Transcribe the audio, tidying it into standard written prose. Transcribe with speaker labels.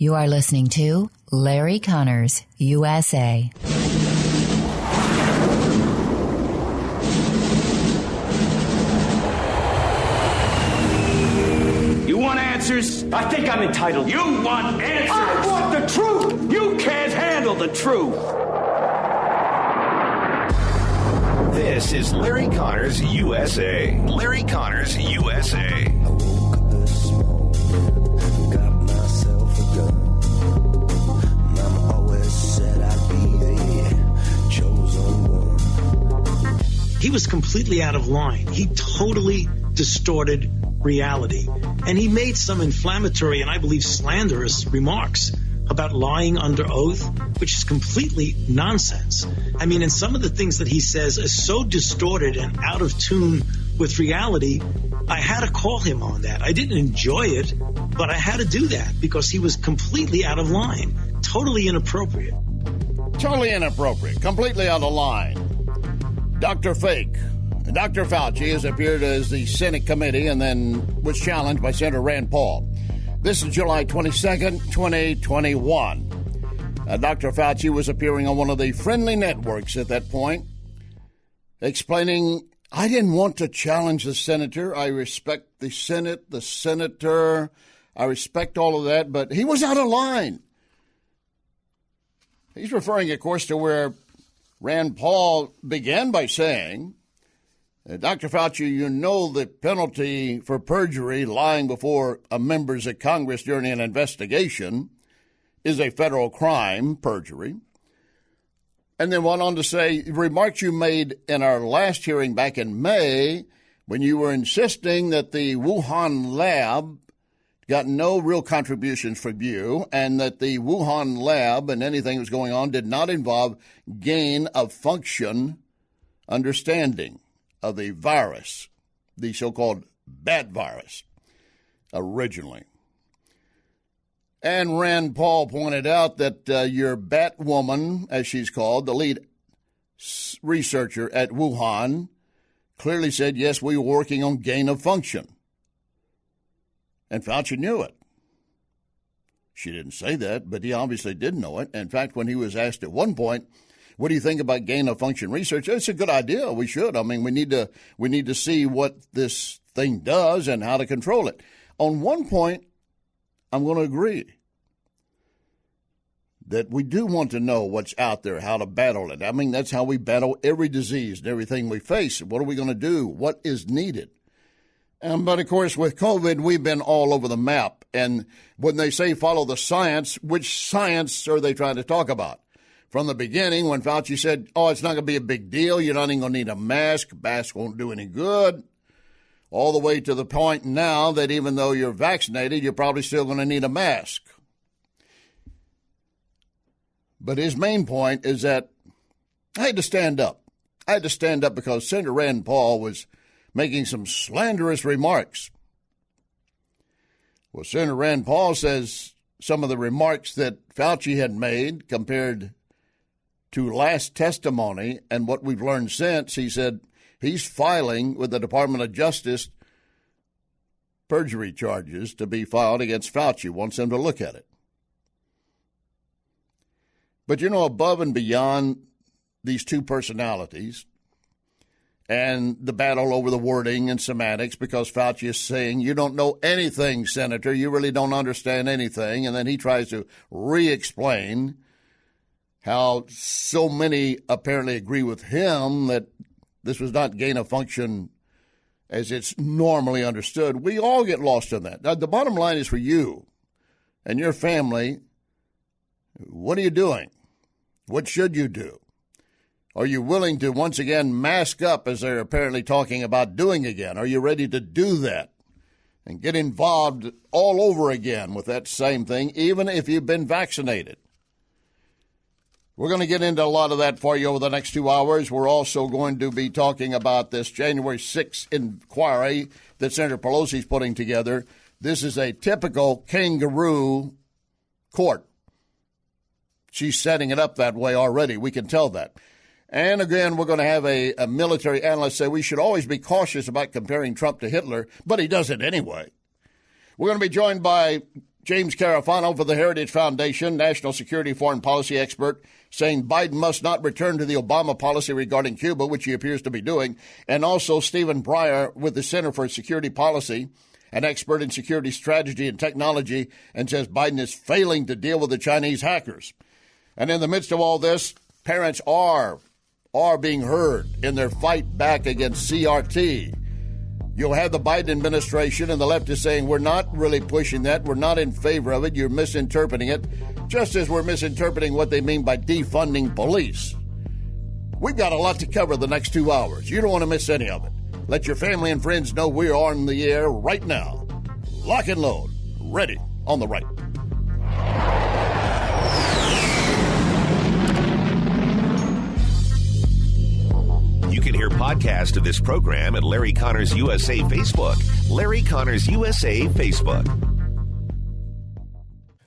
Speaker 1: You are listening to Larry Conners, USA.
Speaker 2: You want answers?
Speaker 3: I think I'm entitled.
Speaker 2: You want answers?
Speaker 3: I want the truth!
Speaker 2: You can't handle the truth!
Speaker 4: This is Larry Conners USA. Larry Conners USA.
Speaker 5: I woke up this morning, got myself a gun. Mama always said I'd be the chosen one.
Speaker 6: He was completely out of line. He totally distorted reality. And he made some inflammatory and I believe slanderous remarks about lying under oath, which is completely nonsense. I mean, and some of the things that he says are so distorted and out of tune with reality, I had to call him on that. I didn't enjoy it, but I had to do that because he was completely out of line, totally inappropriate.
Speaker 7: Totally inappropriate, completely out of line. Dr. Fake. Dr. Fauci has appeared as the Senate committee and then was challenged by Senator Rand Paul. This is July 22nd, 2021. Dr. Fauci was appearing on one of the friendly networks at that point, explaining, I didn't want to challenge the senator. I respect the Senate, the senator. I respect all of that, but he was out of line. He's referring, of course, to where Rand Paul began by saying, Dr. Fauci, you know the penalty for perjury, lying before members of Congress during an investigation, is a federal crime, perjury. And then went on to say, remarks you made in our last hearing back in May, when you were insisting that the Wuhan lab got no real contributions from you, and that the Wuhan lab and anything that was going on did not involve gain of function understanding of the virus, the so-called bat virus, originally. And Rand Paul pointed out that your bat woman, as she's called, the lead researcher at Wuhan, clearly said, yes, we were working on gain of function. And Fauci knew it. She didn't say that, but he obviously did know it. In fact, when he was asked at one point, what do you think about gain of function research? It's a good idea. We should. I mean, we need to see what this thing does and how to control it. On one point, I'm going to agree that we do want to know what's out there, how to battle it. I mean, that's how we battle every disease and everything we face. What are we going to do? What is needed? But, of course, with COVID, we've been all over the map. And when they say follow the science, which science are they trying to talk about? From the beginning, when Fauci said, oh, it's not going to be a big deal, you're not even going to need a mask, mask won't do any good, all the way to the point now that even though you're vaccinated, you're probably still going to need a mask. But his main point is that I had to stand up. I had to stand up because Senator Rand Paul was making some slanderous remarks. Well, Senator Rand Paul says some of the remarks that Fauci had made compared to last testimony and what we've learned since, he said he's filing with the Department of Justice perjury charges to be filed against Fauci, wants them to look at it. But, you know, above and beyond these two personalities and the battle over the wording and semantics, because Fauci is saying, you don't know anything, Senator, you really don't understand anything, and then he tries to re-explain how so many apparently agree with him that this was not gain of function as it's normally understood. We all get lost in that. Now, the bottom line is for you and your family, what are you doing? What should you do? Are you willing to once again mask up as they're apparently talking about doing again? Are you ready to do that and get involved all over again with that same thing, even if you've been vaccinated? We're going to get into a lot of that for you over the next 2 hours. We're also going to be talking about this January 6th inquiry that Senator Pelosi's putting together. This is a typical kangaroo court. She's setting it up that way already. We can tell that. And again, we're going to have a military analyst say we should always be cautious about comparing Trump to Hitler, but he does it anyway. We're going to be joined by James Carafano for the Heritage Foundation, national security foreign policy expert, saying Biden must not return to the Obama policy regarding Cuba, which he appears to be doing. And also Stephen Breyer with the Center for Security Policy, an expert in security strategy and technology, and says Biden is failing to deal with the Chinese hackers. And in the midst of all this, parents are being heard in their fight back against CRT. You'll have the Biden administration and the left is saying, we're not really pushing that. We're not in favor of it. You're misinterpreting it, just as we're misinterpreting what they mean by defunding police. We've got a lot to cover the next 2 hours. You don't want to miss any of it. Let your family and friends know we're on the air right now. Lock and load. Ready on the right.
Speaker 4: You can hear podcasts of this program at Larry Connors USA Facebook. Larry Connors USA Facebook.